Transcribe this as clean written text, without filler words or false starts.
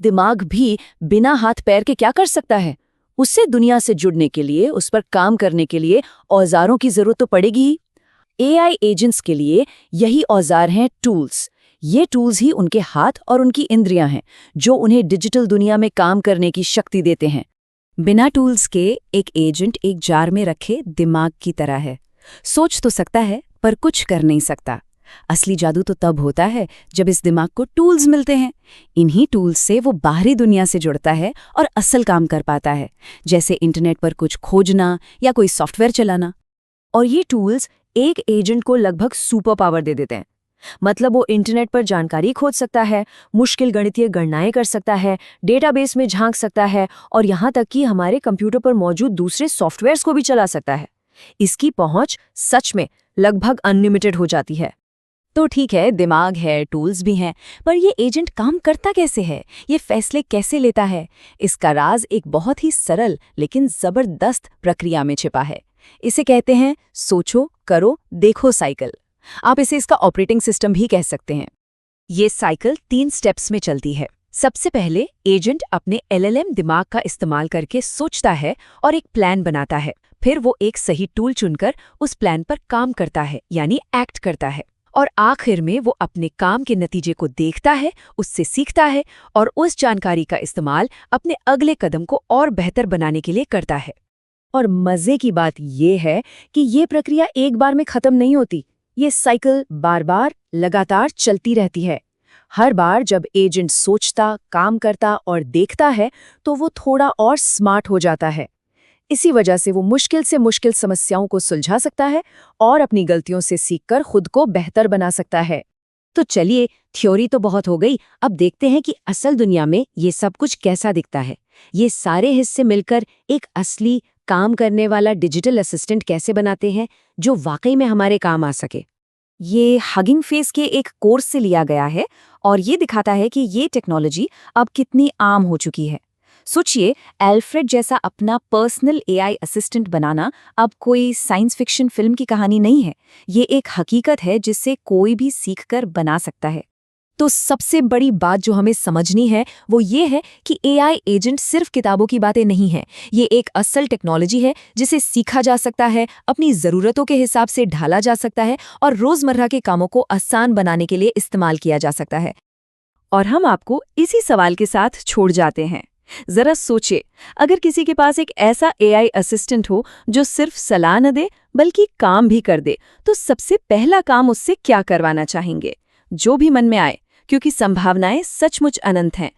दिमाग भी बिना हाथ पैर के क्या कर सकता है? उससे दुनिया से जुड़ने के लिए, उस पर काम करने के लिए औजारों की जरूरत तो पड़ेगी ही। एआई एजेंट्स के लिए यही औजार हैं टूल्स। ये टूल्स ही उनके हाथ और उनकी इंद्रियां हैं, जो उन्हें डिजिटल दुनिया में काम करने की शक्ति देते हैं। बिना टूल्स के एक एजेंट एक जार में रखे दिमाग की तरह है। सोच तो सकता है पर कुछ कर नहीं सकता। असली जादू तो तब होता है जब इस दिमाग को टूल्स मिलते हैं। इन्हीं टूल्स से वो बाहरी दुनिया से जुड़ता है और असल काम कर पाता है, जैसे इंटरनेट पर कुछ खोजना या कोई सॉफ्टवेयर चलाना। और ये टूल्स एक एजेंट को लगभग सुपर पावर दे देते हैं। मतलब वो इंटरनेट पर जानकारी खोज सकता है, मुश्किल गणितीय गणनाएं कर सकता है, डेटाबेस में झांक सकता है और यहाँ तक कि हमारे कंप्यूटर पर मौजूद दूसरे सॉफ्टवेयर्स को भी चला सकता है। इसकी पहुंच सच में लगभग अनलिमिटेड हो जाती है। तो ठीक है, दिमाग है, टूल्स भी हैं, पर ये एजेंट काम करता कैसे है? ये फैसले कैसे लेता है? इसका राज एक बहुत ही सरल लेकिन जबरदस्त प्रक्रिया में छिपा है। इसे कहते हैं सोचो, करो, देखो साइकिल। आप इसे इसका ऑपरेटिंग सिस्टम भी कह सकते हैं। ये साइकिल 3 स्टेप्स में चलती है। सबसे पहले एजेंट अपने एलएलएम दिमाग का इस्तेमाल करके सोचता है और एक प्लान बनाता है। फिर वो एक सही टूल चुनकर उस प्लान पर काम करता है, यानी एक्ट करता है। और आखिर में वो अपने काम के नतीजे को देखता है, उससे सीखता है और उस जानकारी का इस्तेमाल अपने अगले कदम को और बेहतर बनाने के लिए करता है। और मजे की बात ये है कि ये प्रक्रिया एक बार में खत्म नहीं होती। ये साइकिल बार बार लगातार चलती रहती है। हर बार जब एजेंट सोचता, काम करता और देखता है तो वो थोड़ा और स्मार्ट हो जाता है। इसी वजह से वो मुश्किल से मुश्किल समस्याओं को सुलझा सकता है और अपनी गलतियों से सीखकर खुद को बेहतर बना सकता है। तो चलिए, थ्योरी तो बहुत हो गई, अब देखते हैं कि असल दुनिया में ये सब कुछ कैसा दिखता है। ये सारे हिस्से मिलकर एक असली काम करने वाला डिजिटल असिस्टेंट कैसे बनाते हैं, जो वाकई में हमारे काम आ सके। ये हगिंग फेस के एक कोर्स से लिया गया है और ये दिखाता है कि ये टेक्नोलॉजी अब कितनी आम हो चुकी है। सोचिए, एल्फ्रेड जैसा अपना पर्सनल एआई असिस्टेंट बनाना अब कोई साइंस फिक्शन फिल्म की कहानी नहीं है। ये एक हकीकत है जिससे कोई भी सीखकर बना सकता है। तो सबसे बड़ी बात जो हमें समझनी है वो ये है कि एआई एजेंट सिर्फ किताबों की बातें नहीं है। ये एक असल टेक्नोलॉजी है जिसे सीखा जा सकता है, अपनी ज़रूरतों के हिसाब से ढाला जा सकता है और रोज़मर्रा के कामों को आसान बनाने के लिए इस्तेमाल किया जा सकता है। और हम आपको इसी सवाल के साथ छोड़ जाते हैं। जरा सोचिए, अगर किसी के पास एक ऐसा एआई असिस्टेंट हो जो सिर्फ सलाह न दे बल्कि काम भी कर दे, तो सबसे पहला काम उससे क्या करवाना चाहेंगे? जो भी मन में आए, क्योंकि संभावनाएं सचमुच अनंत हैं।